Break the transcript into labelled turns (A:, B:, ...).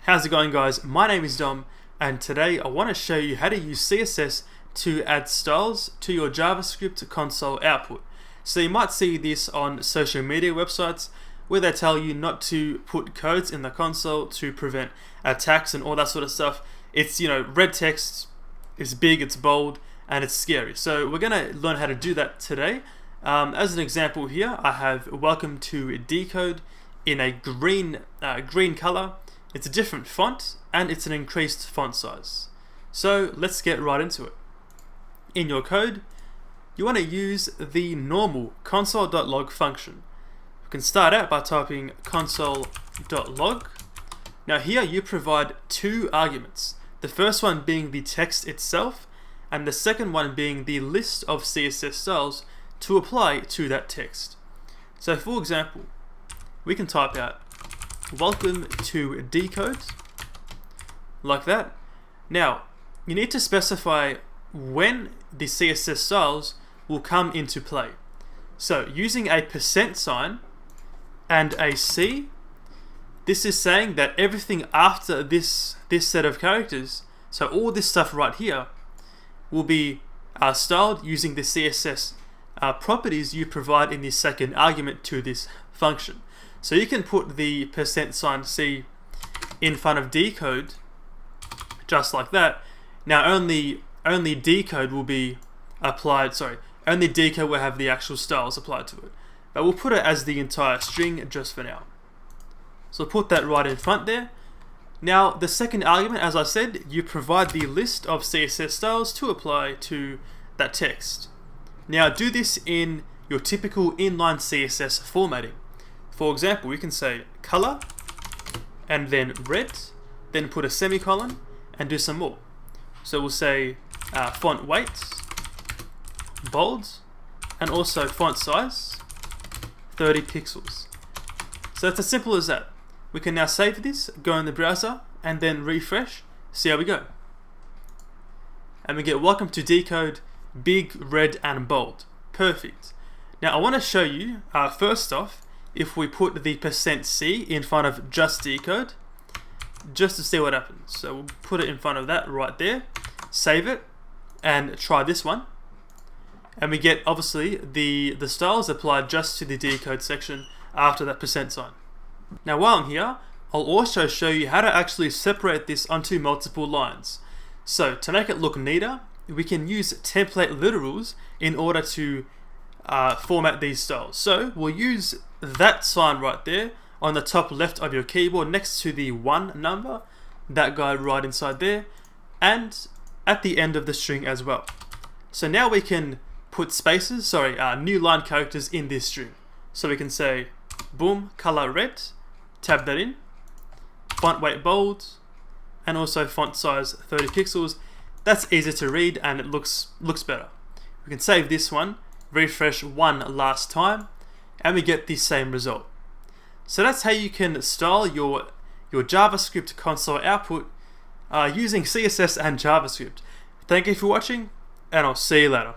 A: How's it going, guys? My name is Dom, and today I want to show you how to use CSS to add styles to your JavaScript console output. So you might see this on social media websites where they tell you not to put codes in the console to prevent attacks and all that sort of stuff. It's, red text, it's big, it's bold, and it's scary. So we're going to learn how to do that today. As an example here, I have welcome to decode in a green color. It's a different font and it's an increased font size. So let's get right into it. In your code, you want to use the normal console.log function. You can start out by typing console.log. Now here you provide two arguments. The first one being the text itself, and the second one being the list of CSS styles to apply to that text. So for example, we can type out welcome to decode, like that. Now, you need to specify when the CSS styles will come into play. So using a %sign and a C, this is saying that everything after this set of characters, so all this stuff right here, will be styled using the CSS properties you provide in the second argument to this function. So you can put the %sign C in front of decode, just like that. Now only decode will be applied, only decode will have the actual styles applied to it. But we'll put it as the entire string just for now. So put that right in front there. Now the second argument, as I said, you provide the list of CSS styles to apply to that text. Now do this in your typical inline CSS formatting. For example, we can say color and then red, then put a semicolon and do some more. So we'll say font weight, bold, and also font size 30 pixels. So it's as simple as that. We can now save this, go in the browser, and then refresh, see how we go. And we get welcome to decode, big, red, and bold. Perfect. Now I want to show you, first off, if we put the %C in front of just decode, just to see what happens. So we'll put it in front of that right there, save it, and try this one. And we get, obviously, the styles applied just to the decode section after that %sign. Now while I'm here, I'll also show you how to actually separate this onto multiple lines. So to make it look neater, we can use template literals in order to format these styles. So we'll use that sign right there on the top left of your keyboard next to the 1 number, that guy right inside there, and at the end of the string as well. So now we can put spaces, new line characters in this string. So we can say boom, color red, tab that in, font weight bold, and also font size 30 pixels. That's easy to read and it looks better. We can save this one, refresh one last time, and we get the same result. So that's how you can style your JavaScript console output using CSS and JavaScript. Thank you for watching, and I'll see you later.